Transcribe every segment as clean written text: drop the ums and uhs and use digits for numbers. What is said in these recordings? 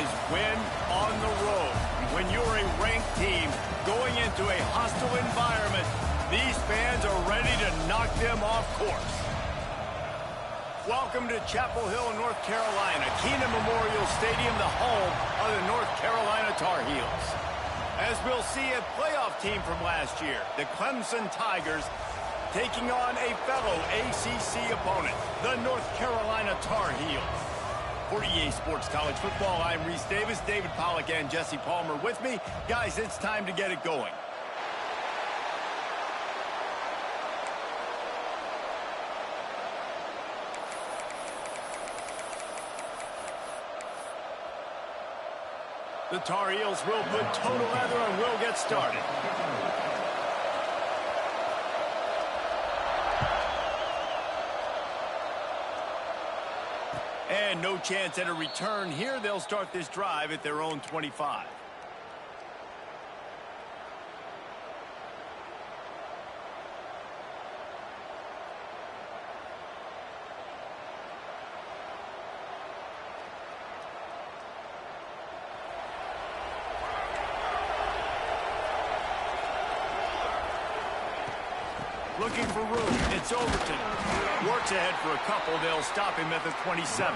is win on the road. When you're a ranked team going into a hostile environment, these fans are ready to knock them off course. Welcome to Chapel Hill, North Carolina, Kenan Memorial Stadium, the home of the North Carolina Tar Heels. As we'll see a playoff team from last year, the Clemson Tigers taking on a fellow ACC opponent, the North Carolina Tar Heels. For EA Sports College Football, I'm Reese Davis, David Pollack, and Jesse Palmer with me. Guys, it's time to get it going. The Tar Heels will put total leather and will get started. And no chance at a return here. They'll start this drive at their own 25. Looking for room. It's Overton. Works ahead for a couple. They'll stop him at the 27.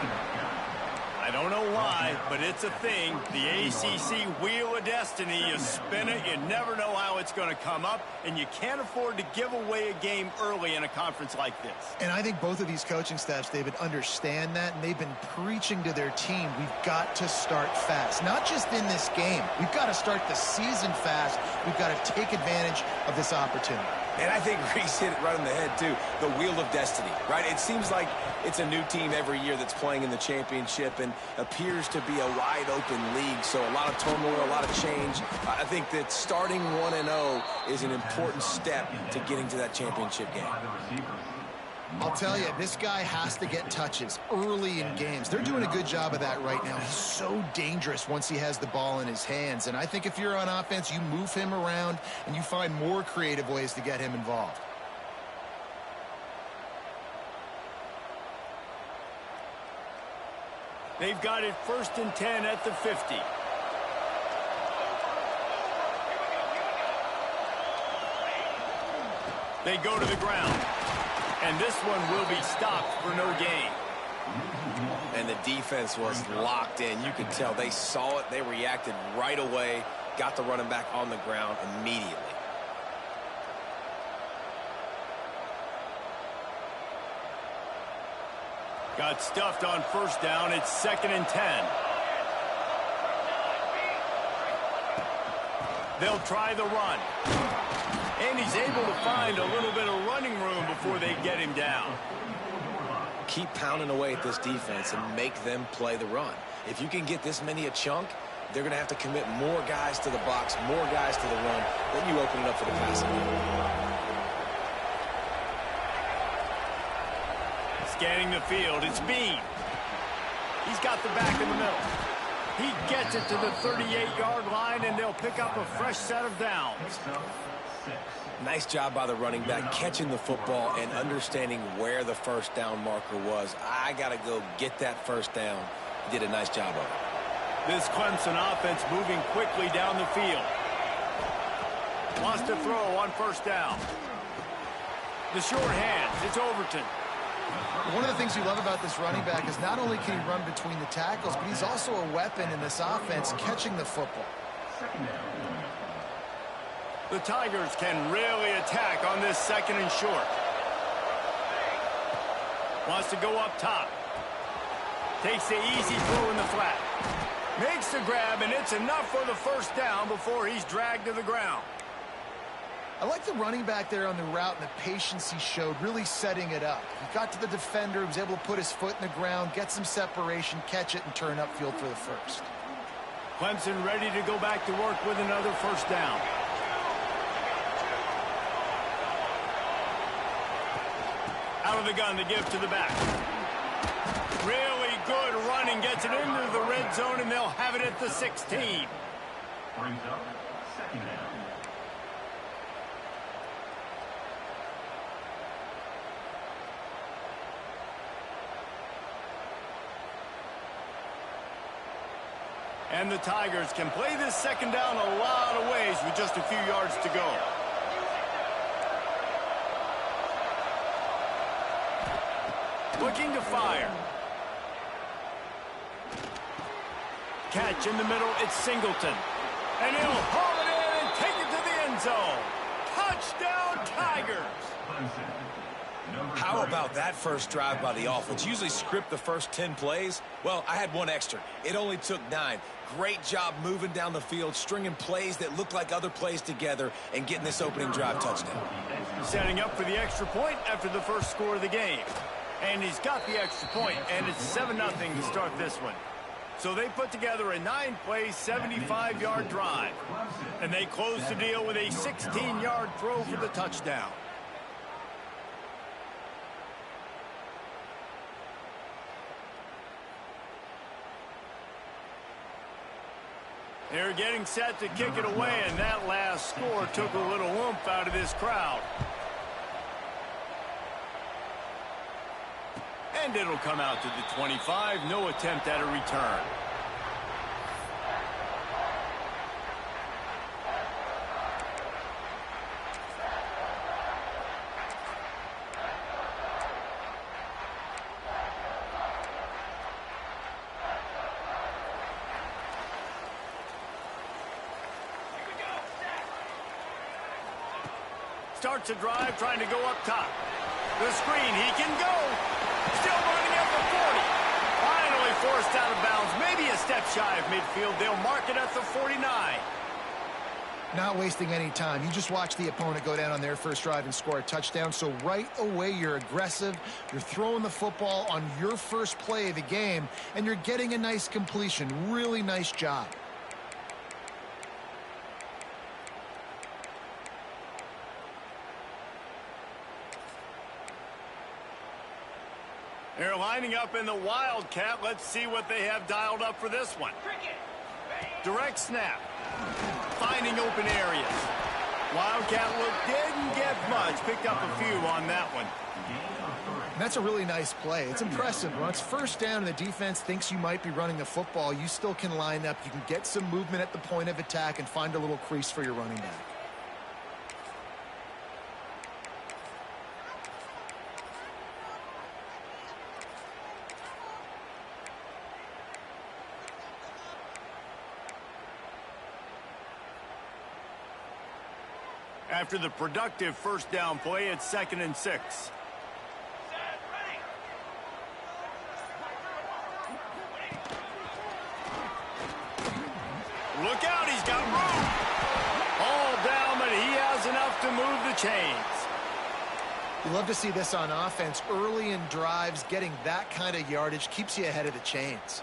I don't know why, but it's a thing. The ACC Wheel of Destiny. You spin it, you never know how it's going to come up, and you can't afford to give away a game early in a conference like this. And I think both of these coaching staffs, David, understand that, and they've been preaching to their team, we've got to start fast. Not just in this game. We've got to start the season fast. We've got to take advantage of this opportunity. And I think Reese hit it right on the head, too. The Wheel of Destiny, right? It seems like it's a new team every year that's playing in the championship and appears to be a wide-open league. So a lot of turmoil, a lot of change. I think that starting 1-0 is an important step to getting to that championship game. I'll tell you, this guy has to get touches early in games. They're doing a good job of that right now. He's so dangerous once he has the ball in his hands. And I think if you're on offense, you move him around and you find more creative ways to get him involved. They've got it 1st and 10 at the 50. They go to the ground. And this one will be stopped for no gain. And the defense was locked in. You could tell they saw it. They reacted right away. Got the running back on the ground immediately. Got stuffed on 1st down. It's 2nd and 10. They'll try the run. And he's able to find a little bit of running room before they get him down. Keep pounding away at this defense and make them play the run. If you can get this many a chunk, they're going to have to commit more guys to the box, more guys to the run. Then you open it up for the passing game. Scanning the field, it's Bean. He's got the back in the middle. He gets it to the 38-yard line, and they'll pick up a fresh set of downs. Nice job by the running back, catching the football and understanding where the 1st down marker was. I got to go get that 1st down. He did a nice job of it. This Clemson offense moving quickly down the field. Wants to throw on 1st down. The short hands, it's Overton. One of the things we love about this running back is not only can he run between the tackles, but he's also a weapon in this offense catching the football. The Tigers can really attack on this 2nd and short. Wants to go up top. Takes the easy throw in the flat. Makes the grab, and it's enough for the 1st down before he's dragged to the ground. I like the running back there on the route and the patience he showed, really setting it up. He got to the defender, he was able to put his foot in the ground, get some separation, catch it, and turn upfield for the 1st. Clemson ready to go back to work with another 1st down. Out of the gun to give to the back. Really good running, gets it into the red zone, and they'll have it at the 16. Brings up 2nd down. And the Tigers can play this second down a lot of ways with just a few yards to go. Looking to fire. Catch in the middle, it's Singleton. And he'll haul it in and take it to the end zone. Touchdown, Tigers! How about that first drive by the offense? Usually script the first 10 plays. Well, I had one extra. It only took 9. Great job moving down the field, stringing plays that look like other plays together, and getting this opening drive touchdown. Setting up for the extra point after the first score of the game. And he's got the extra point, and it's 7-0 to start this one. So they put together a 9-play, 75-yard drive. And they close the deal with a 16-yard throw for the touchdown. They're getting set to kick it away, and that last score took a little oomph out of this crowd. And it'll come out to the 25. No attempt at a return. Starts a drive trying to go up top. The screen, he can go. Still running at the 40. Finally forced out of bounds. Maybe a step shy of midfield. They'll mark it at the 49. Not wasting any time. You just watch the opponent go down on their first drive and score a touchdown. So right away, you're aggressive. You're throwing the football on your first play of the game, and you're getting a nice completion. Really nice job. They're lining up in the Wildcat. Let's see what they have dialed up for this one. Direct snap. Finding open areas. Wildcat look didn't get much. Picked up a few on that one. That's a really nice play. It's impressive. When it's first down and the defense thinks you might be running the football, you still can line up. You can get some movement at the point of attack and find a little crease for your running back. After the productive first down play, it's 2nd and 6. Look out, he's got room. All down, but he has enough to move the chains. You love to see this on offense. Early in drives, getting that kind of yardage keeps you ahead of the chains.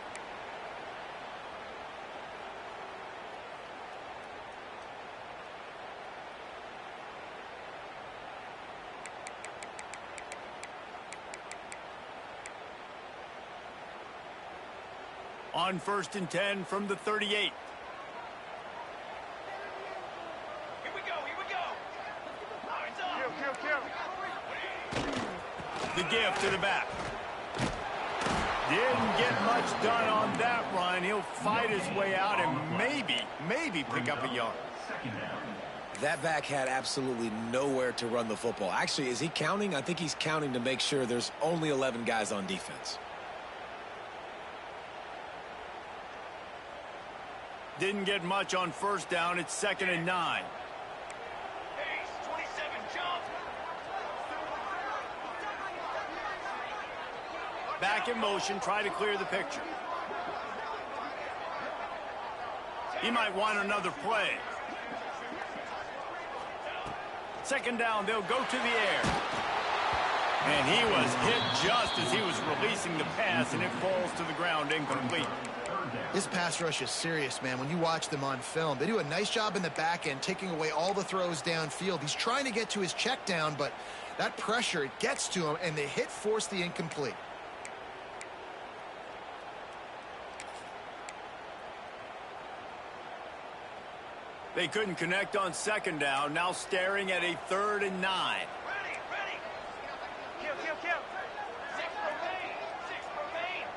On 1st and 10 from the 38. Here we go. The give to the back. Didn't get much done on that run. He'll fight his way out and maybe pick up a yard. That back had absolutely nowhere to run the football. Actually, is he counting? I think he's counting to make sure there's only 11 guys on defense. Didn't get much on first down. It's 2nd and 9. Back in motion, try to clear the picture. He might want another play. 2nd down, they'll go to the air. And he was hit just as he was releasing the pass, and it falls to the ground incomplete. This pass rush is serious, man. When you watch them on film, they do a nice job in the back end, taking away all the throws downfield. He's trying to get to his check down, but that pressure, it gets to him, and the hit forced the incomplete. They couldn't connect on 2nd down, now staring at a 3rd and 9. Ready. Kill. 6 remain.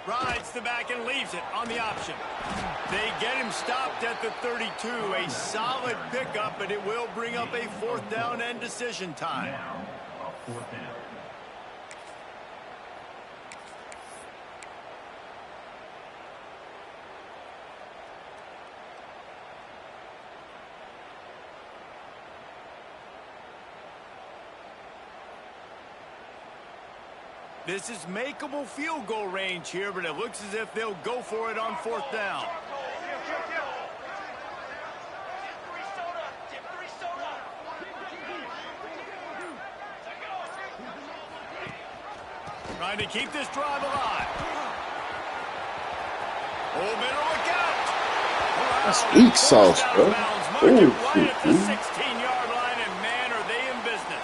Rides the back and leaves it on the option. They get him stopped at the 32. A solid pickup, but it will bring up a fourth down and decision time. Fourth down. This is makeable field goal range here, but it looks as if they'll go for it on fourth down. Trying to keep this drive alive. Oh, better look out. That's weak sauce, bro. Right at the 16-yard line, and man, are they in business.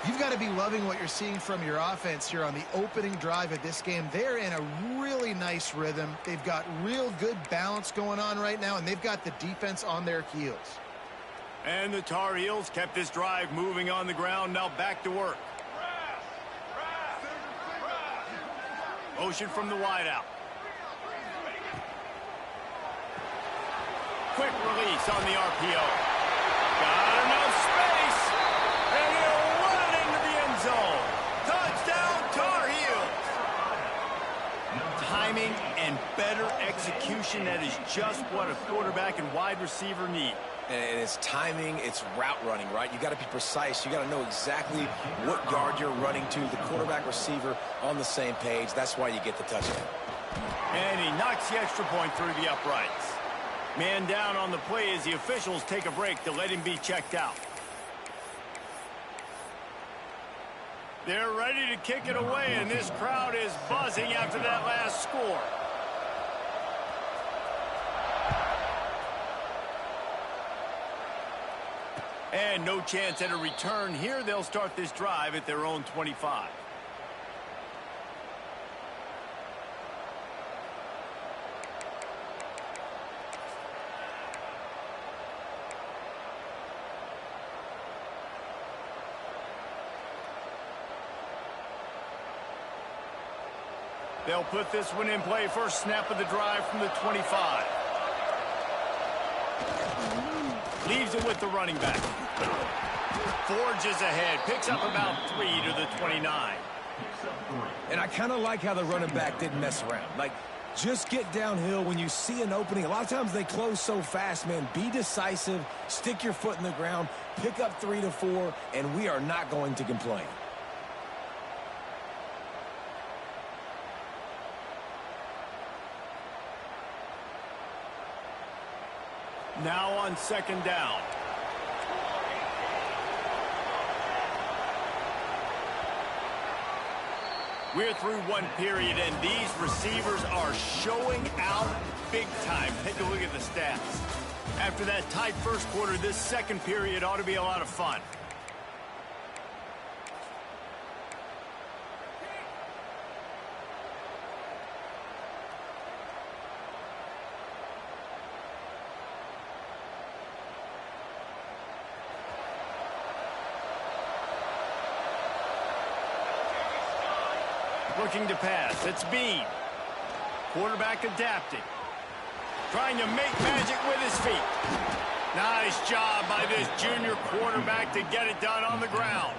You've got to be loving what you're seeing from your offense here on the opening drive of this game. They're in a really nice rhythm. They've got real good balance going on right now, and they've got the defense on their heels. And the Tar Heels kept this drive moving on the ground. Now back to work. Motion from the wideout. Quick release on the RPO. Got enough space. And he'll run it into the end zone. Touchdown, Tar Heels. Timing and better execution. That is just what a quarterback and wide receiver need. And it's timing, it's route running, right? You got to be precise. You got to know exactly what yard you're running to. The quarterback, receiver on the same page. That's why you get the touchdown. And he knocks the extra point through the uprights. Man down on the play as the officials take a break to let him be checked out. They're ready to kick it away, and this crowd is buzzing after that last score. And no chance at a return here. They'll start this drive at their own 25. They'll put this one in play. First snap of the drive from the 25. Leaves it with the running back. Forges ahead. Picks up about 3 to the 29. And I kind of like how the running back didn't mess around. Like, just get downhill when you see an opening. A lot of times they close so fast, man. Be decisive. Stick your foot in the ground. Pick up 3 to 4, and we are not going to complain. Now on second down. We're through one period, and these receivers are showing out big time. Take a look at the stats. After that tight first quarter, this second period ought to be a lot of fun. Looking to pass. It's Bean. Quarterback adapting. Trying to make magic with his feet. Nice job by this junior quarterback to get it done on the ground.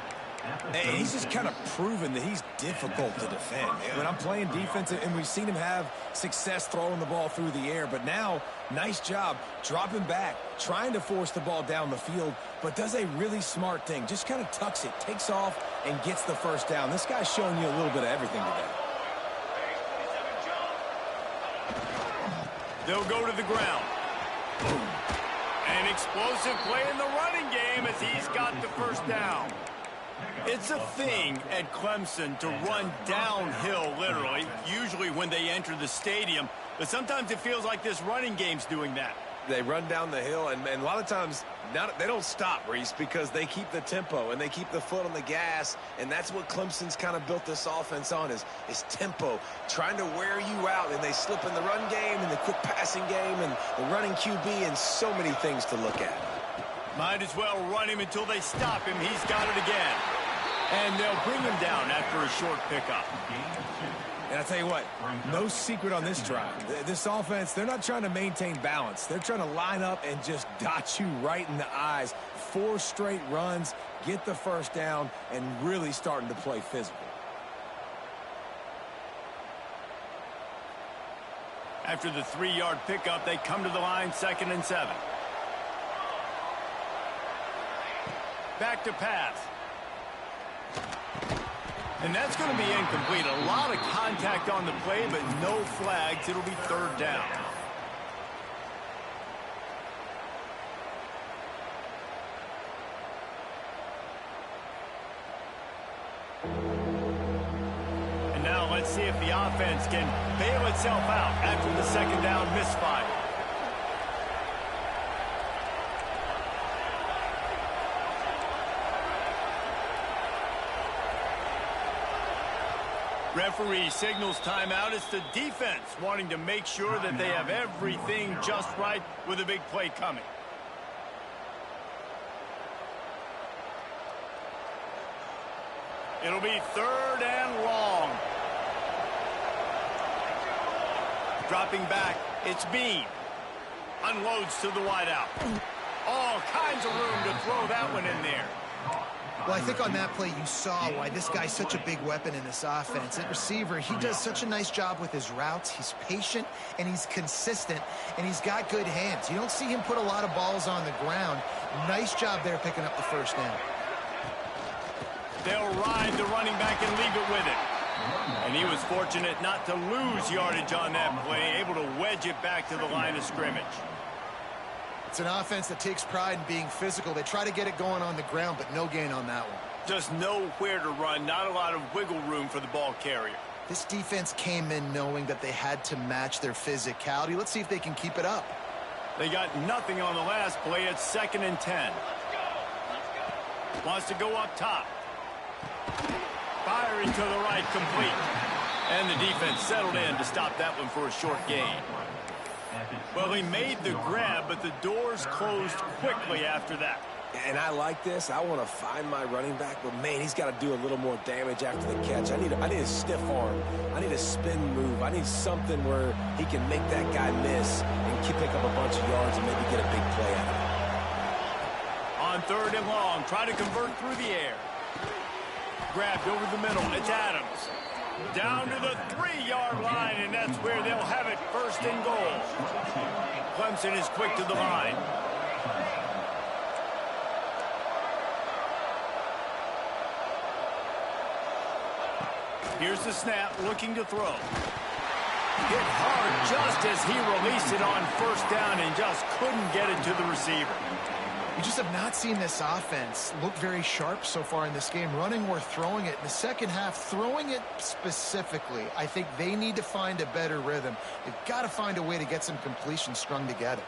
Hey, he's just kind of proven that he's difficult to defend. When I'm playing defense, and we've seen him have success throwing the ball through the air, but now, nice job dropping back, trying to force the ball down the field, but does a really smart thing. Just kind of tucks it, takes off, and gets the first down. This guy's showing you a little bit of everything today. They'll go to the ground. An explosive play in the running game as he's got the first down. It's a thing at Clemson to run downhill, literally, usually when they enter the stadium. But sometimes it feels like this running game's doing that. They run down the hill, and a lot of times they don't stop, Reese, because they keep the tempo and they keep the foot on the gas, and that's what Clemson's kind of built this offense on is tempo, trying to wear you out, and they slip in the run game and the quick passing game and the running QB and so many things to look at. Might as well run him until they stop him. He's got it again. And they'll bring him down after a short pickup. And I tell you what, no secret on this drive. This offense, they're not trying to maintain balance. They're trying to line up and just dot you right in the eyes. 4 straight runs, get the first down, and really starting to play physical. After the 3-yard pickup, they come to the line, 2nd and 7. Back to pass. And that's going to be incomplete. A lot of contact on the play, but no flags. It'll be 3rd down. And now let's see if the offense can bail itself out after the 2nd down misfire. Referee signals timeout. It's the defense wanting to make sure that they have everything just right with a big play coming. It'll be 3rd and long. Dropping back, it's Bean. Unloads to the wideout. All kinds of room to throw that one in there. Well, I think on that play you saw why this guy's such a big weapon in this offense. At receiver, he does such a nice job with his routes. He's patient, and he's consistent, and he's got good hands. You don't see him put a lot of balls on the ground. Nice job there picking up the first down. They'll ride the running back and leave it with it. And he was fortunate not to lose yardage on that play, able to wedge it back to the line of scrimmage. It's an offense that takes pride in being physical. They try to get it going on the ground, but no gain on that one. Just nowhere to run, not a lot of wiggle room for the ball carrier. This defense came in knowing that they had to match their physicality. Let's see if they can keep it up. They got nothing on the last play. It's 2nd and 10. Wants to go up top. Firing to the right, complete. And the defense settled in to stop that one for a short gain. Well, he made the grab, but the doors closed quickly after that. And I like this. I want to find my running back, but, man, he's got to do a little more damage after the catch. I need a stiff arm. I need a spin move. I need something where he can make that guy miss and pick up a bunch of yards and maybe get a big play out of it. On 3rd and long, try to convert through the air. Grabbed over the middle. It's Adams. Down to the 3-yard line, and that's where they'll have it, 1st and goal. Clemson is quick to the line. Here's the snap, looking to throw. Hit hard just as he released it on 1st down and just couldn't get it to the receiver. We just have not seen this offense look very sharp so far in this game, running or throwing it. In the second half, throwing it specifically, I think they need to find a better rhythm. They've got to find a way to get some completions strung together.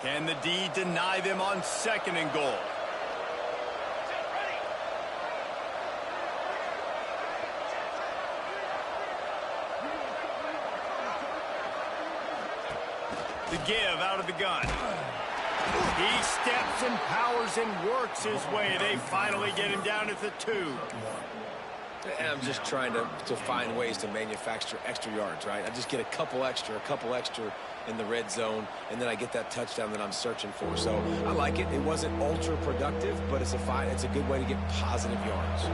Can the D deny them on 2nd and goal? The give out of the gun. He steps and powers and works his way. They finally get him down at the 2. And I'm just trying to find ways to manufacture extra yards, right? I just get a couple extra in the red zone, and then I get that touchdown that I'm searching for. So I like it. It wasn't ultra productive, but it's a good way to get positive yards.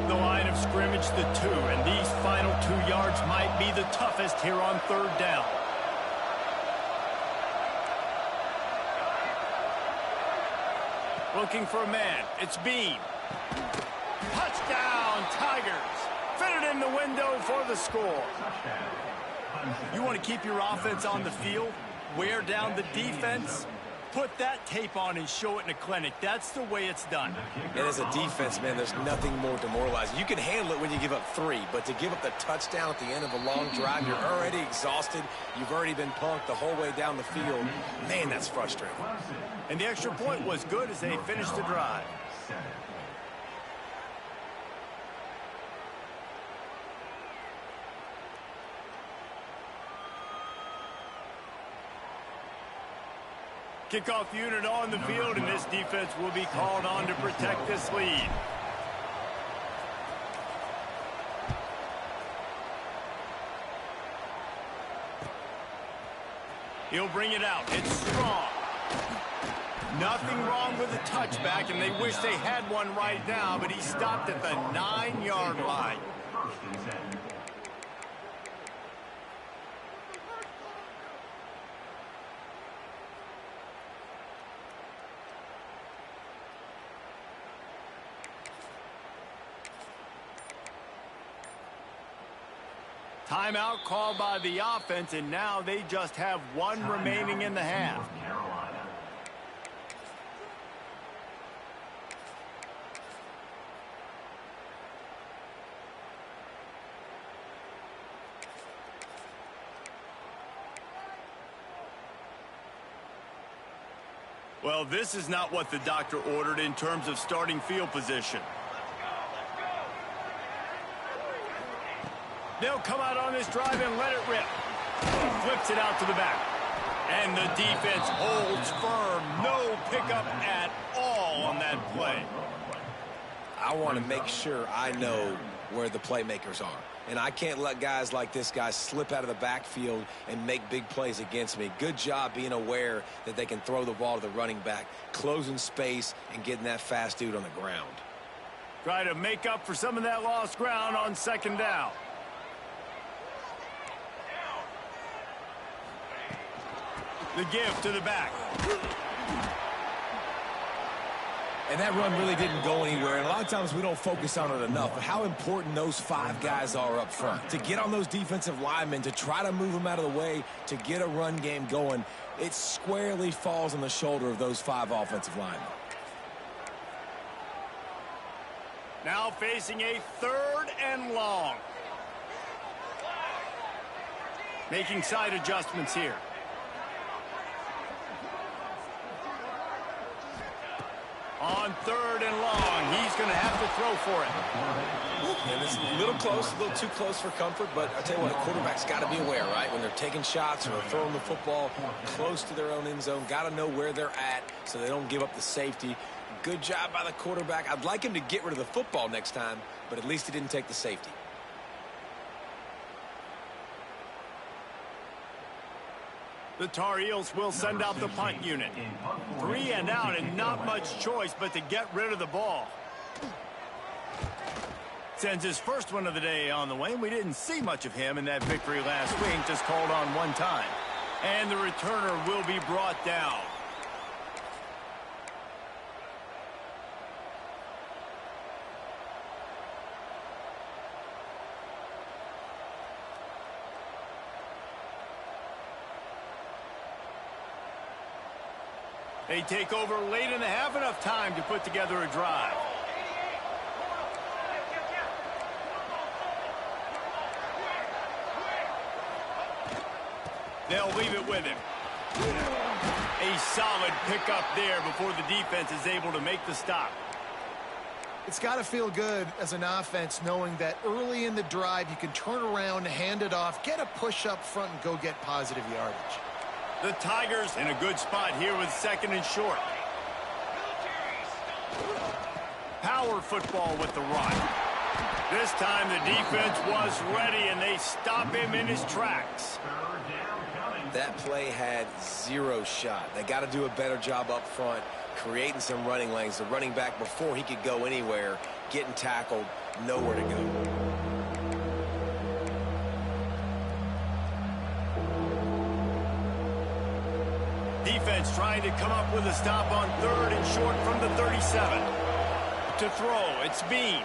The line of scrimmage, the 2, and these final 2 yards might be the toughest here on 3rd down. Looking for a man. It's Bean. Touchdown, Tigers. Fit it in the window for the score. You want to keep your offense on the field, wear down the defense, put that tape on and show it in a clinic. That's the way it's done. And as a defense, man, there's nothing more demoralizing. You can handle it when you give up 3, but to give up the touchdown at the end of a long drive, you're already exhausted. You've already been punked the whole way down the field. Man, that's frustrating. And the extra point was good as they finished the drive. Kickoff unit on the field, and this defense will be called on to protect this lead. He'll bring it out. It's strong. Nothing wrong with the touchback, and they wish they had one right now, but he stopped at the 9-yard line. Timeout called by the offense, and now they just have one remaining in the half. Well, this is not what the doctor ordered in terms of starting field position. They'll come out on this drive and let it rip. Flips it out to the back. And the defense holds firm. No pickup at all on that play. I want to make sure I know where the playmakers are. And I can't let guys like this guy slip out of the backfield and make big plays against me. Good job being aware that they can throw the ball to the running back, closing space, and getting that fast dude on the ground. Try to make up for some of that lost ground on second down. The give to the back. And that run really didn't go anywhere. And a lot of times we don't focus on it enough. But how important those 5 guys are up front. To get on those defensive linemen, to try to move them out of the way, to get a run game going, it squarely falls on the shoulder of those 5 offensive linemen. Now facing a 3rd and long. Making side adjustments here. On 3rd and long, he's going to have to throw for it. And it's a little close, a little too close for comfort, but I tell you what, a quarterback's got to be aware, right? When they're taking shots or throwing the football close to their own end zone, got to know where they're at so they don't give up the safety. Good job by the quarterback. I'd like him to get rid of the football next time, but at least he didn't take the safety. The Tar Heels will send out the punt unit. 3 and out, and not much choice but to get rid of the ball. Sends his first one of the day on the way. We didn't see much of him in that victory last week, just called on one time. And the returner will be brought down. They take over late in the half, enough time to put together a drive. They'll leave it with him. A solid pickup there before the defense is able to make the stop. It's got to feel good as an offense knowing that early in the drive you can turn around, hand it off, get a push up front, and go get positive yardage. The Tigers in a good spot here with 2nd and short. Power football with the run. This time the defense was ready, and they stop him in his tracks. That play had 0 shot. They got to do a better job up front, creating some running lanes. The running back, before he could go anywhere, getting tackled, nowhere to go. Defense trying to come up with a stop on 3rd and short from the 37. To throw, it's Bean.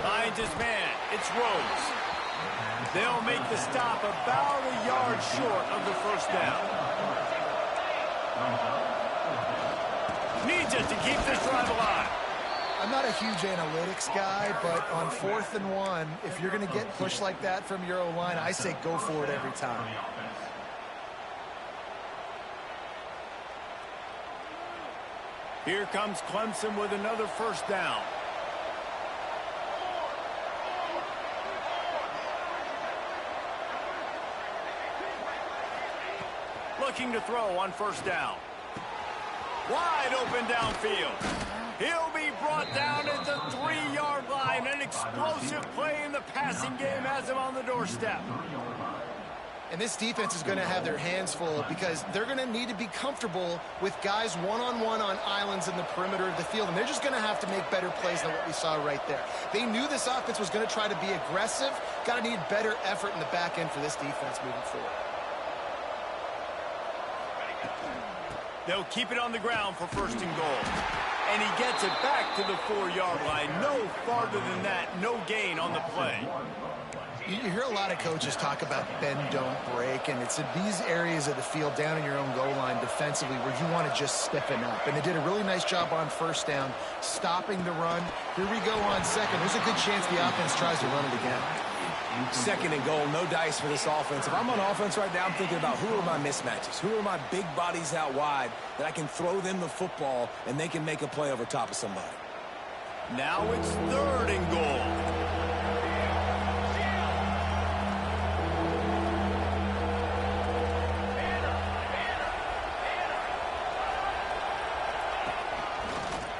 Finds his man, it's Rhodes. They'll make the stop about a yard short of the first down. Needs it to keep this drive alive. I'm not a huge analytics guy, but on 4th and 1, if you're going to get pushed like that from your O-line, I say go for it every time. Here comes Clemson with another first down. Looking to throw on first down. Wide open downfield. He'll be brought down at the 3-yard line. An explosive play in the passing game has him on the doorstep. And this defense is going to have their hands full because they're going to need to be comfortable with guys one-on-one on islands in the perimeter of the field, and they're just going to have to make better plays than what we saw right there. They knew this offense was going to try to be aggressive. Got to need better effort in the back end for this defense moving forward. They'll keep it on the ground for first and goal. And he gets it back to the 4-yard line. No farther than that, no gain on the play. You hear a lot of coaches talk about bend, don't break, and it's in these areas of the field down in your own goal line defensively where you want to just stiffen up. And they did a really nice job on first down, stopping the run. Here we go on second. There's a good chance the offense tries to run it again. Second and goal, no dice for this offense. If I'm on offense right now, I'm thinking about who are my mismatches? Who are my big bodies out wide that I can throw them the football and they can make a play over top of somebody? Now it's third and goal.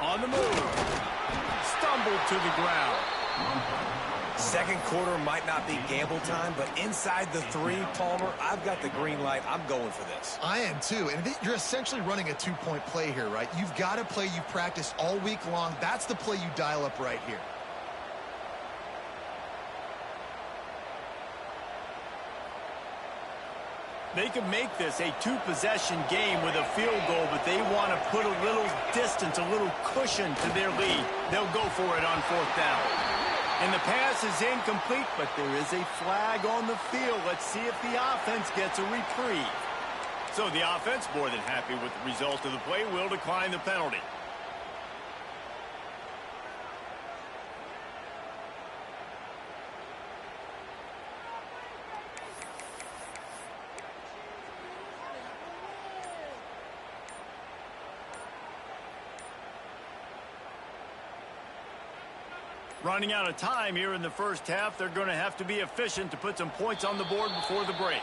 On the move. Stumbled to the ground. Second quarter might not be gamble time, but inside the 3, Palmer, I've got the green light. I'm going for this. I am too, and you're essentially running a 2-point play here, right? You've got a play you practiced all week long. That's the play you dial up right here. They can make this a 2-possession game with a field goal, but they want to put a little distance, a little cushion to their lead. They'll go for it on 4th down. And the pass is incomplete, but there is a flag on the field. Let's see if the offense gets a reprieve. So the offense, more than happy with the result of the play, will decline the penalty. Running out of time here in the first half. They're going to have to be efficient to put some points on the board before the break.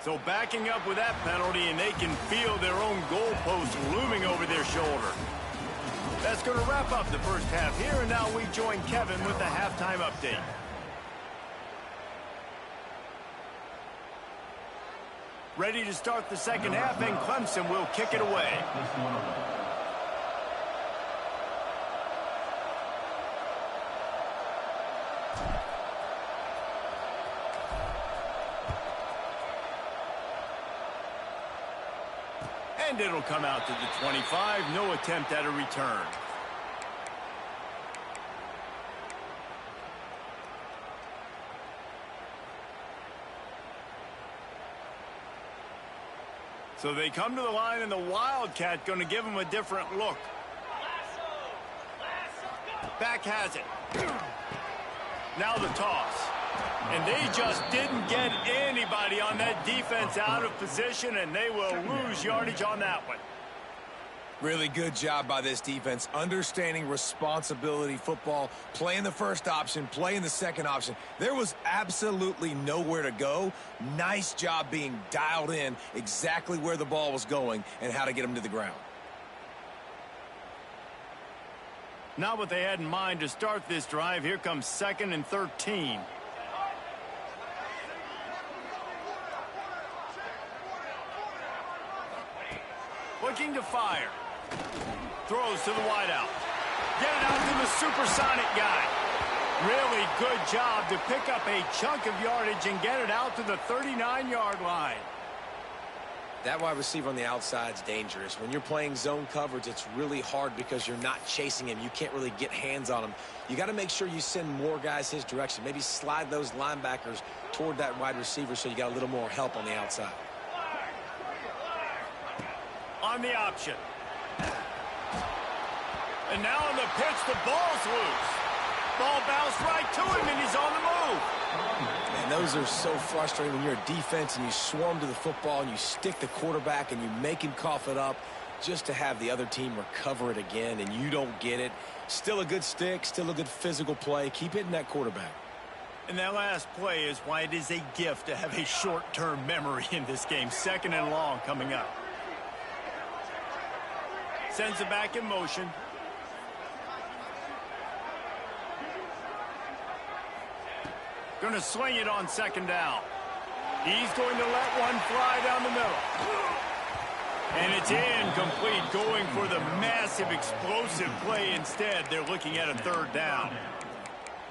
So backing up with that penalty, and they can feel their own goalpost looming over their shoulder. That's going to wrap up the first half here, and now we join Kevin with the halftime update. Ready to start the second half, and Clemson will kick it away. And it'll come out to the 25. No attempt at a return. So they come to the line, and the Wildcat going to give them a different look. Back has it. Now the toss. And they just didn't get anybody on that defense out of position, and they will lose yardage on that one. Really good job by this defense, understanding responsibility football, playing the first option, playing the second option. There was absolutely nowhere to go. Nice job being dialed in exactly where the ball was going and how to get them to the ground. Not what they had in mind to start this drive. Here comes 2nd and 13. Looking to fire. Throws to the wideout. Get it out to the supersonic guy. Really good job to pick up a chunk of yardage and get it out to the 39-yard line. That wide receiver on the outside is dangerous. When you're playing zone coverage, it's really hard because you're not chasing him. You can't really get hands on him. You got to make sure you send more guys his direction. Maybe slide those linebackers toward that wide receiver so you got a little more help on the outside. On the option. And now on the pitch, the ball's loose. Ball bounced right to him, and he's on the move. And those are so frustrating when you're a defense and you swarm to the football and you stick the quarterback and you make him cough it up just to have the other team recover it again, and you don't get it. Still a good stick, still a good physical play. Keep hitting that quarterback. And that last play is why it is a gift to have a short-term memory in this game. 2nd and long coming up. Sends it back in motion. Going to sling it on second down. He's going to let one fly down the middle. And it's incomplete, going for the massive explosive play instead. They're looking at a third down.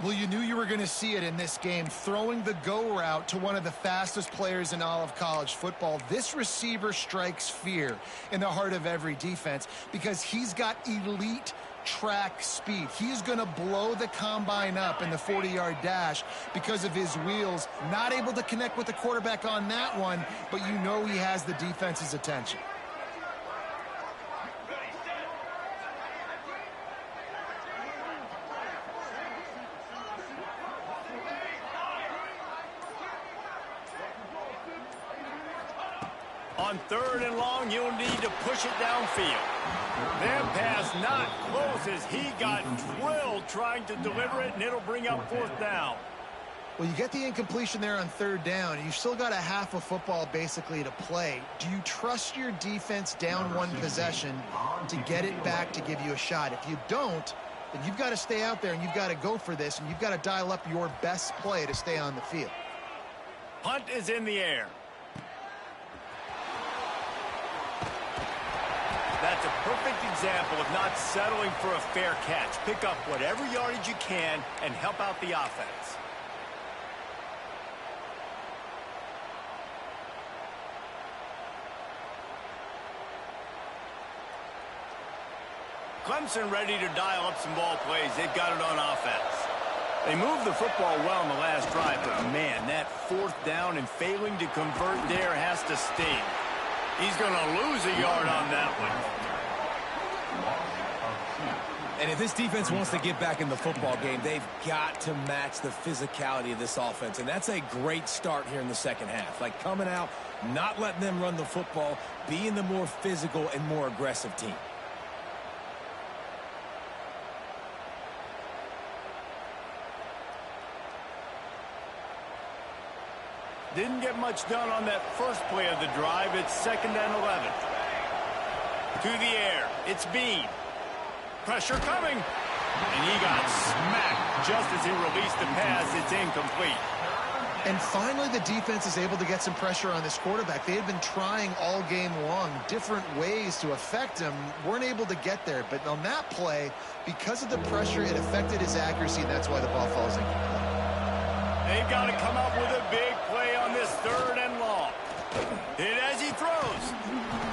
Well, you knew you were going to see it in this game, throwing the go route to one of the fastest players in all of college football. This receiver strikes fear in the heart of every defense because he's got elite track speed. He's going to blow the combine up in the 40-yard dash because of his wheels. Not able to connect with the quarterback on that one, but you know he has the defense's attention. On third and long, you'll need to push it downfield. That pass not close as he got drilled trying to deliver it, and it'll bring up fourth down. Well, you get the incompletion there on third down. You've still got a half a football basically to play. Do you trust your defense down one possession to get it back to give you a shot? If you don't, then you've got to stay out there and you've got to go for this, and you've got to dial up your best play to stay on the field. Punt is in the air. That's a perfect example of not settling for a fair catch. Pick up whatever yardage you can and help out the offense. Clemson ready to dial up some ball plays. They've got it on offense. They moved the football well in the last drive, but man, that fourth down and failing to convert there has to sting. He's going to lose a yard on that one. And if this defense wants to get back in the football game, they've got to match the physicality of this offense. And that's a great start here in the second half. Like coming out, not letting them run the football, being the more physical and more aggressive team. Didn't get much done on that first play of the drive. It's 2nd and 11. To the air. It's Bean. Pressure coming. And he got smacked just as he released the pass. It's incomplete. And finally, the defense is able to get some pressure on this quarterback. They had been trying all game long different ways to affect him. Weren't able to get there. But on that play, because of the pressure, it affected his accuracy, and that's why the ball falls incomplete. They've got to come up with a big play on this 3rd and long. Hit as he throws.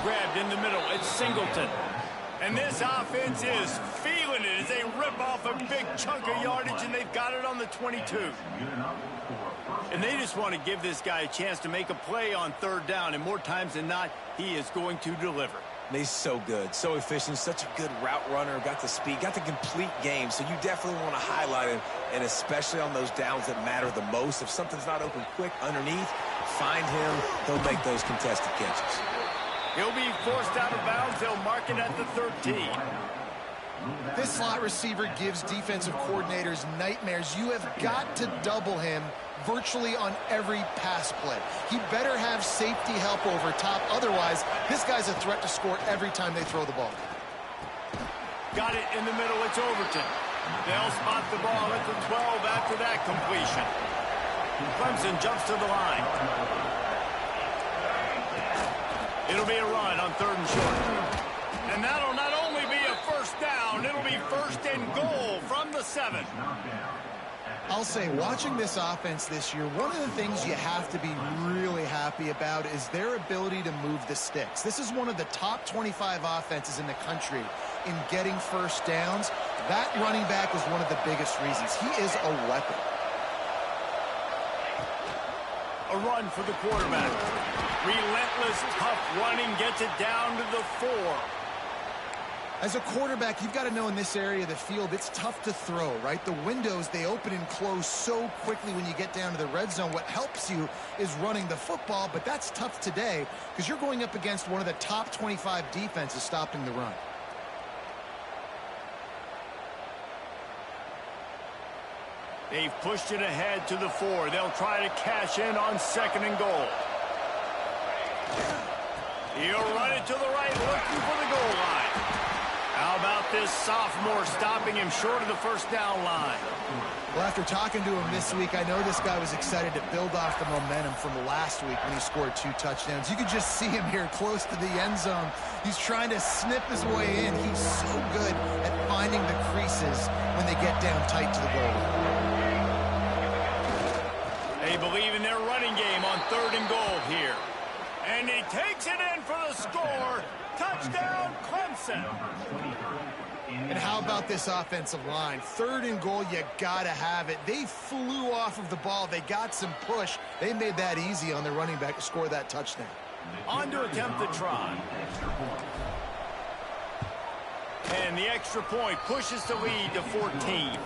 Grabbed in the middle. It's Singleton. And this offense is feeling it as they rip off a big chunk of yardage, and they've got it on the 22. And they just want to give this guy a chance to make a play on 3rd down, and more times than not, he is going to deliver. And he's so good, so efficient, such a good route runner, got the speed, got the complete game. So you definitely want to highlight him, and especially on those downs that matter the most. If something's not open quick underneath, find him. He'll make those contested catches. He'll be forced out of bounds. They'll mark it at the 13. This slot receiver gives defensive coordinators nightmares. You have got to double him virtually on every pass play. He better have safety help over top. Otherwise, this guy's a threat to score every time they throw the ball. Got it in the middle. It's Overton. They'll spot the ball at the 12 after that completion. Clemson jumps to the line. It'll be a run on 3rd and short. And that'll not only be a first down, it'll be 1st and goal from the 7. I'll say, watching this offense this year, one of the things you have to be really happy about is their ability to move the sticks. This is one of the top 25 offenses in the country in getting first downs. That running back was one of the biggest reasons. He is a weapon. A run for the quarterback. Relentless, tough running gets it down to the 4. As a quarterback, you've got to know in this area of the field, it's tough to throw, right? The windows, they open and close so quickly when you get down to the red zone. What helps you is running the football, but that's tough today because you're going up against one of the top 25 defenses stopping the run. They've pushed it ahead to the 4. They'll try to cash in on 2nd and goal. He'll run it to the right, looking for the goal line. How about this sophomore stopping him short of the first down line. Well, after talking to him this week, I know this guy was excited to build off the momentum from last week when he scored 2 touchdowns. You could just see him here close to the end zone. He's trying to snip his way in. He's so good at finding the creases when they get down tight to the goal line. They believe in their running game on 3rd and goal here. And he takes it in for the score. Touchdown, Clemson. And how about this offensive line? 3rd and goal, you got to have it. They flew off of the ball. They got some push. They made that easy on their running back to score that touchdown. On to attempt the try. And the extra point pushes the lead to 14.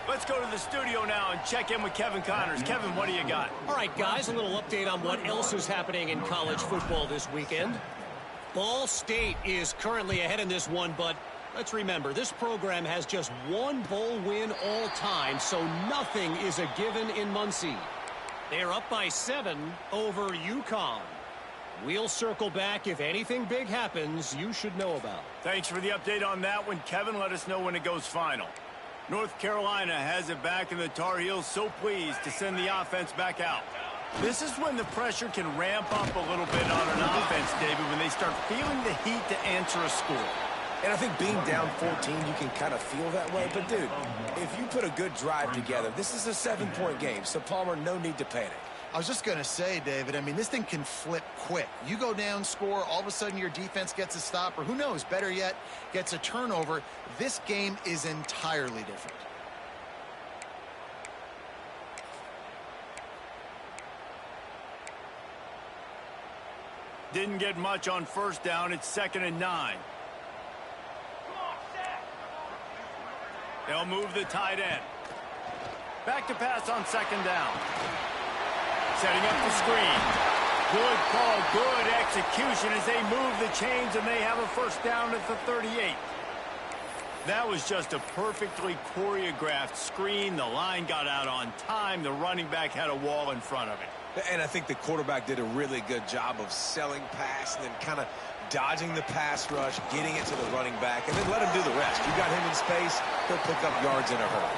Let's go to the studio now and check in with Kevin Connors. Kevin, what do you got? All right, guys, a little update on what else is happening in college football this weekend. Ball State is currently ahead in this one, but let's remember, this program has just 1 bowl win all time, so nothing is a given in Muncie. They're up by 7 over UConn. We'll circle back. If anything big happens, you should know about it. Thanks for the update on that one, Kevin. Let us know when it goes final. North Carolina has it back, and the Tar Heels so pleased to send the offense back out. This is when the pressure can ramp up a little bit on an offense, David, when they start feeling the heat to answer a score. And I think being down 14, you can kind of feel that way. But, dude, if you put a good drive together, this is a 7-point game. So, Palmer, no need to panic. I was just going to say, David, I mean, this thing can flip quick. You go down, score, all of a sudden your defense gets a stop, or who knows, better yet, gets a turnover. This game is entirely different. Didn't get much on first down. It's 2nd and 9. They'll move the tight end. Back to pass on 2nd down. Setting up the screen. Good call, good execution as they move the chains, and they have a first down at the 38. That was just a perfectly choreographed screen. The line got out on time. The running back had a wall in front of it. And I think the quarterback did a really good job of selling pass and then kind of dodging the pass rush, getting it to the running back, and then let him do the rest. You got him in space, he'll pick up yards in a hurry.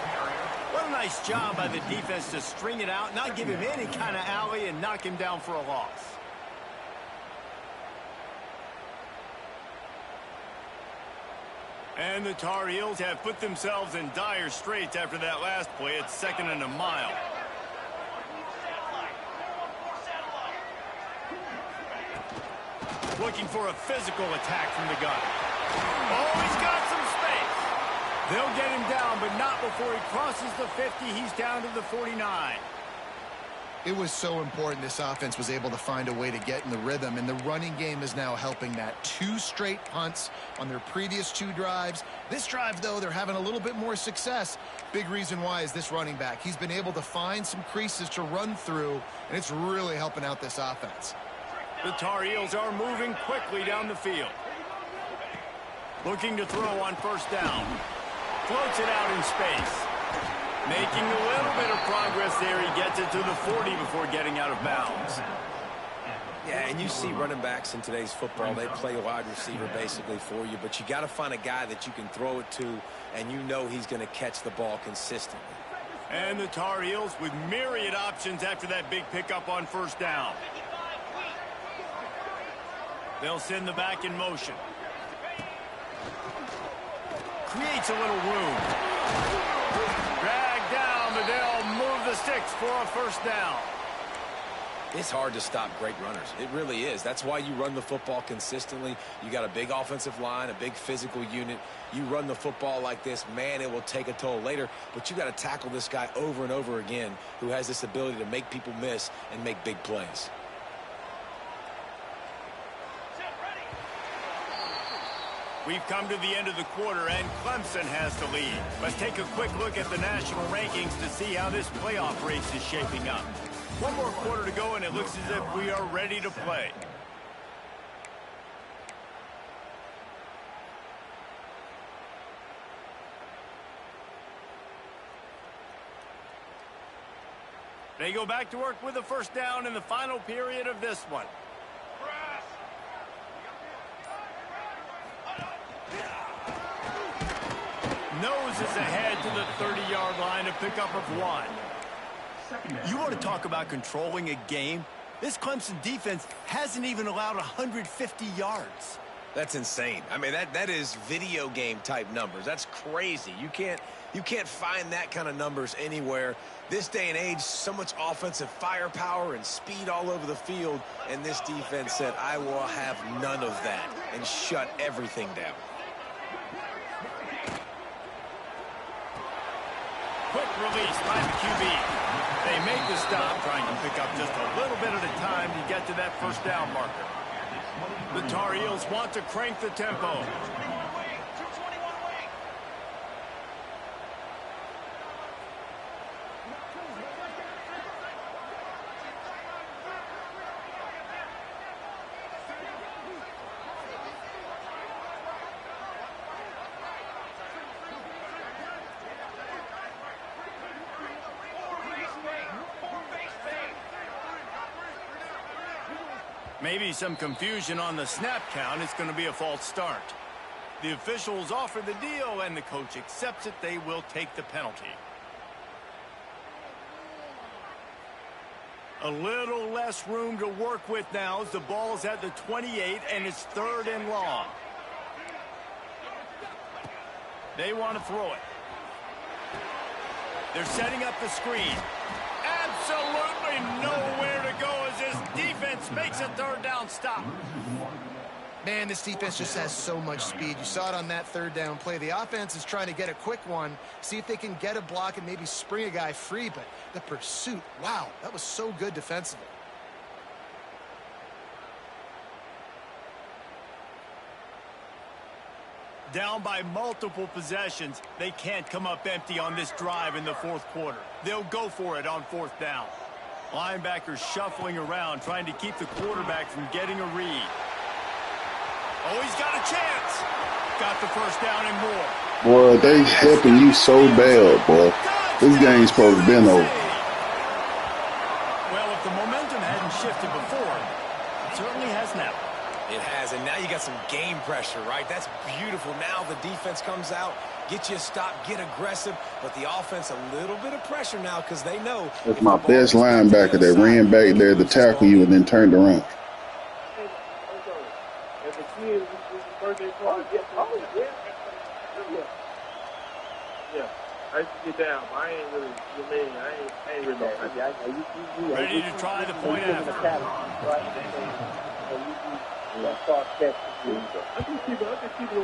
What a nice job by the defense to string it out, not give him any kind of alley, and knock him down for a loss. And the Tar Heels have put themselves in dire straits after that last play. It's 2nd and a mile. Looking for a physical attack from the gun. Oh, he's got some space. They'll get him down, but not before he crosses the 50. He's down to the 49. It was so important this offense was able to find a way to get in the rhythm, and the running game is now helping that. 2 straight punts on their previous 2 drives. This drive, though, they're having a little bit more success. Big reason why is this running back. He's been able to find some creases to run through, and it's really helping out this offense. The Tar Heels are moving quickly down the field. Looking to throw on first down. Floats it out in space. Making a little bit of progress there. He gets it to the 40 before getting out of bounds. Yeah, and you see running backs in today's football, they play wide receiver basically for you, but you got to find a guy that you can throw it to, and you know he's going to catch the ball consistently. And the Tar Heels with myriad options after that big pickup on first down. They'll send the back in motion. Creates a little room. Dragged down, but they'll move the sticks for a first down. It's hard to stop great runners. It really is. That's why you run the football consistently. You got a big offensive line, a big physical unit. You run the football like this, man, it will take a toll later. But you got to tackle this guy over and over again who has this ability to make people miss and make big plays. We've come to the end of the quarter, and Clemson has the lead. Let's take a quick look at the national rankings to see how this playoff race is shaping up. One more quarter to go, and it looks as if we are ready to play. They go back to work with a first down in the final period of this one. Noses ahead to the 30-yard line to pick up of 1. You want to talk about controlling a game? This Clemson defense hasn't even allowed 150 yards. That's insane. I mean, that is video game type numbers. That's crazy. You can't find that kind of numbers anywhere. This day and age, so much offensive firepower and speed all over the field, and this defense said, I will have none of that, and shut everything down. Quick release by the QB. They make the stop, trying to pick up just a little bit at a time to get to that first down marker. The Tar Heels want to crank the tempo. Maybe some confusion on the snap count. It's going to be a false start. The officials offer the deal, and the coach accepts it. They will take the penalty. A little less room to work with now as the ball's at the 28, and it's 3rd and long. They want to throw it. They're setting up the screen. Absolutely nowhere to go as this defense makes a 3rd down stop. Man, this defense just has so much speed. You saw it on that 3rd down play. The offense is trying to get a quick one, see if they can get a block and maybe spring a guy free, but the pursuit, wow, that was so good defensively. Down by multiple possessions, they can't come up empty on this drive in the 4th quarter. They'll go for it on 4th down. Linebackers shuffling around, trying to keep the quarterback from getting a read. Oh, he's got a chance. Got the first down and more. Boy, they helping you so bad, boy. This game's supposed to have been over. Well, if the momentum hadn't shifted before, it certainly has now. It has, and now you got some game pressure, right? That's beautiful. Now the defense comes out, get you a stop, get aggressive, but the offense a little bit of pressure now because they know. That's my best linebacker that ran back there to tackle you and then turned around. I used to get down. I ain't really, I ain't really. Ready to try the point after.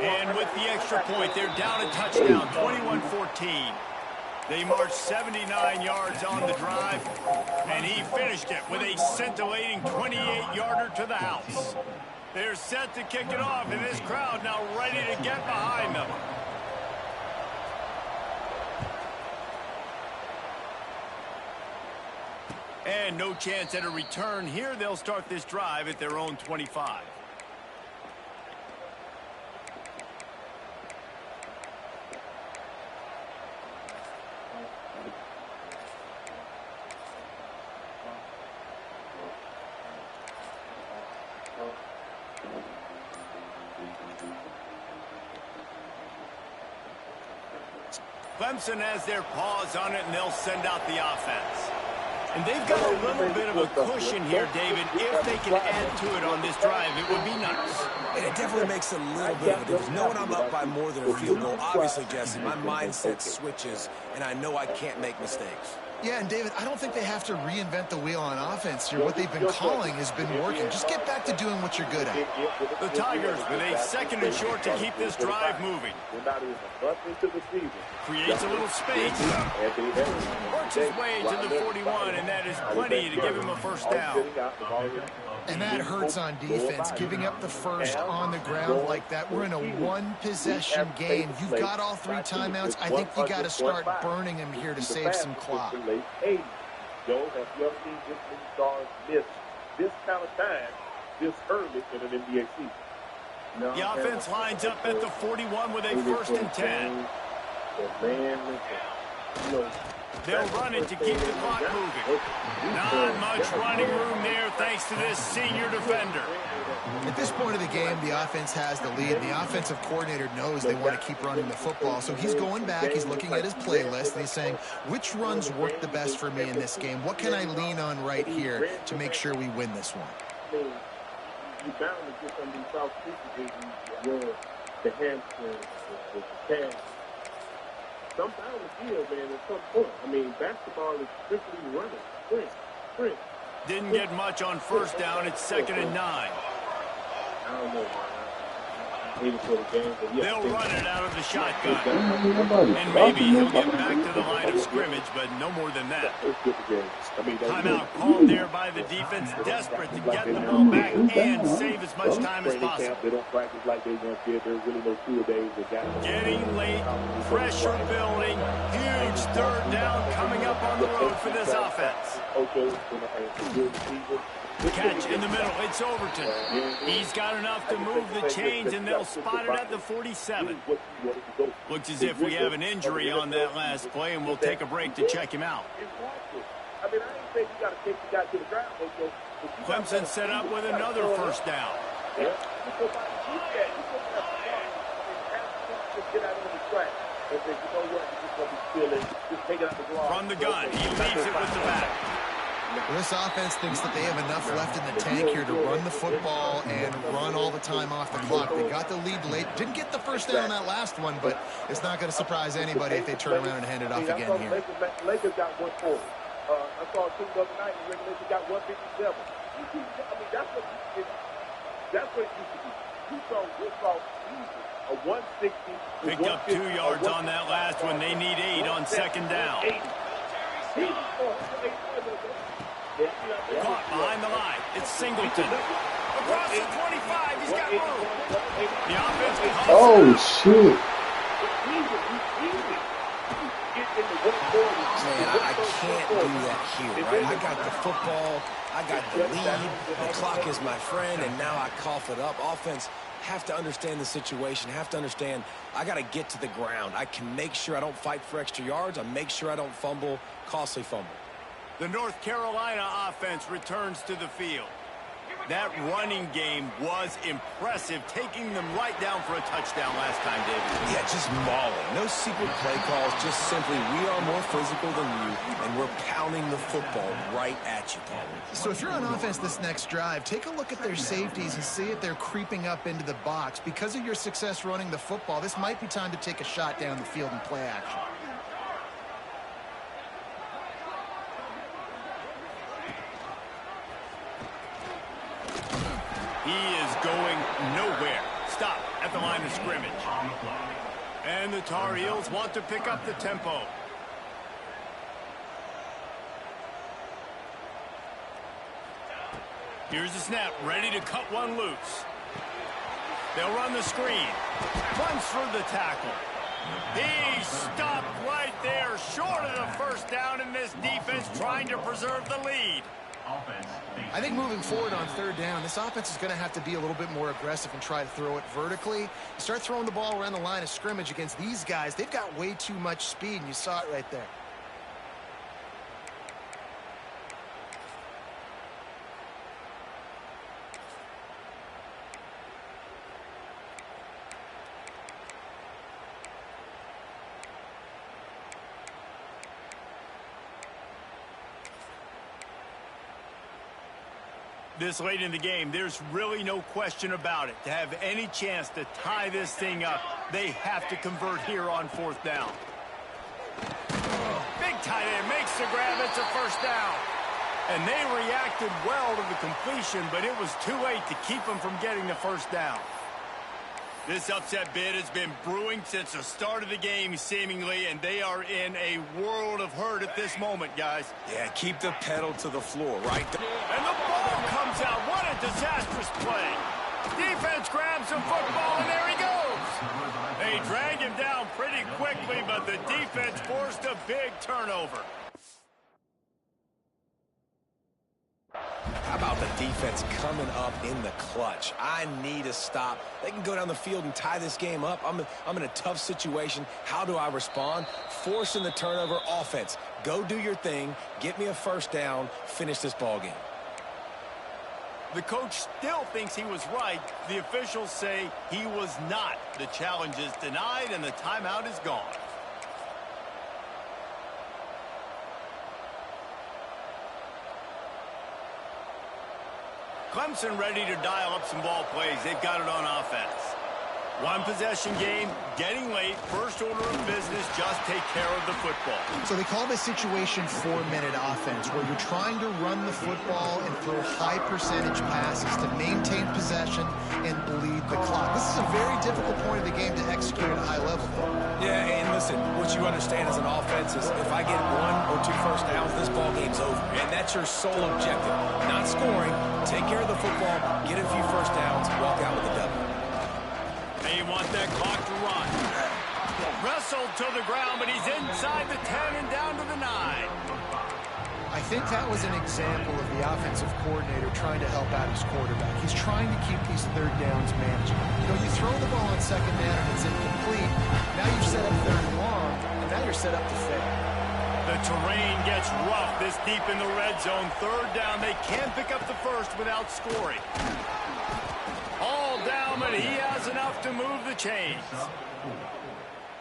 And with the extra point, they're down a touchdown, 21-14. They marched 79 yards on the drive, and he finished it with a scintillating 28-yarder to the house. They're set to kick it off, and this crowd now ready to get behind them. And no chance at a return here. They'll start this drive at their own 25. Clemson has their paws on it, and they'll send out the offense. And they've got a little bit of a cushion here, David. If they can add to it on this drive, it would be nice. And it definitely makes a little bit of a difference. Knowing I'm up by more than a field goal, obviously, Jesse, my mindset switches, and I know I can't make mistakes. Yeah, and David, I don't think they have to reinvent the wheel on offense here. What they've been calling has been working. Just get back to doing what you're good at. The Tigers with a 2nd and short to keep this drive moving. Creates a little space. Works his way to the 41, and that is plenty to give him a first down. And that hurts on defense, giving up the first on the ground like that. We're in a one-possession game. You've got all 3 timeouts. I think you got to start burning them here to save some clock. Joe, have you ever seen this many stars miss this kind of time this early in an NBA season? No, the offense lines up at the 41 with a 1st and 10. Man, you know, They'll run it to keep the clock moving. Not much running room there thanks to this senior defender. At this point of the game, the offense has the lead. The offensive coordinator knows they want to keep running the football. So he's going back, he's looking at his playlist, and he's saying, which runs work the best for me in this game? What can I lean on right here to make sure we win this one? You bound to get some of these South Street the hamstrings, the calves. Sometimes the field, man, at some point. I mean, basketball is strictly running, sprint. Didn't get much on first down. It's 2nd and 9. I don't know, man. I hate it for the game, but yeah. They'll run it out of the shotgun. And maybe he'll get back to the line of scrimmage, but no more than that. Timeout called there by the defense, desperate to get the ball back and save as much time as possible. They don't practice like they once did. There's really no 2 days. Getting late, pressure building, huge 3rd down coming up on the road for this offense. Catch in the middle. It's Overton. He's got enough to move the chains, and they'll spot it at the 47. Looks as if we have an injury on that last play, and we'll take a break to check him out. Clemson set up with another first down. From the gun, he leaves it with the back. Well, this offense thinks that they have enough left in the tank here to run the football and run all the time off the clock. They got the lead late. Didn't get the first down on that last one, but it's not going to surprise anybody if they turn around and hand it off again here. Lakers got 140. I saw a team the other night, and Lakers got 157. I mean, that's what it used to be. You saw a 160. Picked up 2 yards on that last one. They need 8 on 2nd down. Caught behind the line. It's Singleton. Across the 25. He's got room. The offense calls. Oh, shit. Man, I can't do that here, right? I got the football. I got the lead. The clock is my friend, and now I cough it up. Offense have to understand the situation, have to understand I got to get to the ground. I can make sure I don't fight for extra yards. I make sure I don't fumble, costly fumble. The North Carolina offense returns to the field. That running game was impressive, taking them right down for a touchdown last time, David. Yeah, just mauling. No secret play calls, just simply we are more physical than you, and we're pounding the football right at you, Paul. So if you're on offense this next drive, take a look at their safeties and see if they're creeping up into the box. Because of your success running the football, this might be time to take a shot down the field and play action. He is going nowhere. Stop at the line of scrimmage. And the Tar Heels want to pick up the tempo. Here's the snap, ready to cut one loose. They'll run the screen. Runs through the tackle. He stopped right there, short of the first down, in this defense trying to preserve the lead. I think moving forward on 3rd down, this offense is going to have to be a little bit more aggressive and try to throw it vertically. You start throwing the ball around the line of scrimmage against these guys, they've got way too much speed, and you saw it right there. This late in the game, there's really no question about it. To have any chance to tie this thing up, they have to convert here on 4th down. Big tight end makes the grab. It's a first down. And they reacted well to the completion, but it was too late to keep them from getting the first down. This upset bid has been brewing since the start of the game, seemingly, and they are in a world of hurt at this moment, guys. Yeah, keep the pedal to the floor, right? And the ball comes out. What a disastrous play. Defense grabs the football, and there he goes. They drag him down pretty quickly, but the defense forced a big turnover. How about the defense coming up in the clutch. I need a stop. They can go down the field and tie this game up. I'm in a tough situation. How do I respond? Forcing the turnover. Offense, go do your thing. Get me a first down. Finish this ball game. The coach still thinks he was right. The officials say he was not. The challenge is denied, and the timeout is gone. Clemson ready to dial up some ball plays. They've got it on offense. One possession game, getting late. First order of business, just take care of the football. So they call this situation 4-minute offense, where you're trying to run the football and throw high percentage passes to maintain possession and bleed the clock. This is a very difficult point of the game to execute at a high level. Yeah, and listen, what you understand as an offense is if I get 1 or 2 first downs, this ball game's over. And that's your sole objective. Not scoring, take care of the football, get a few first downs, walk out with a W. They want that clock to run. Wrestled to the ground, but he's inside the 10 and down to the 9. I think that was an example of the offensive coordinator trying to help out his quarterback. He's trying to keep these third downs manageable. You know, you throw the ball on second down and it's incomplete. Now you've set up third and long, and now you're set up to fail. The terrain gets rough this deep in the red zone. Third down, they can't pick up the first without scoring. All down, but he has enough to move the chains.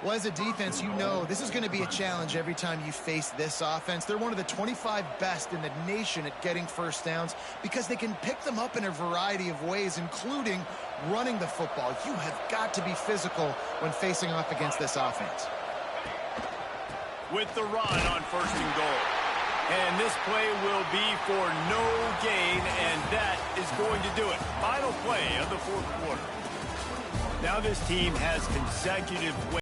Well, as a defense, you know this is going to be a challenge every time you face this offense. They're one of the 25 best in the nation at getting first downs because they can pick them up in a variety of ways, including running the football. You have got to be physical when facing off against this offense. With the run on first and goal. And this play will be for no gain, and that is going to do it. Final play of the fourth quarter. Now this team has consecutive wins.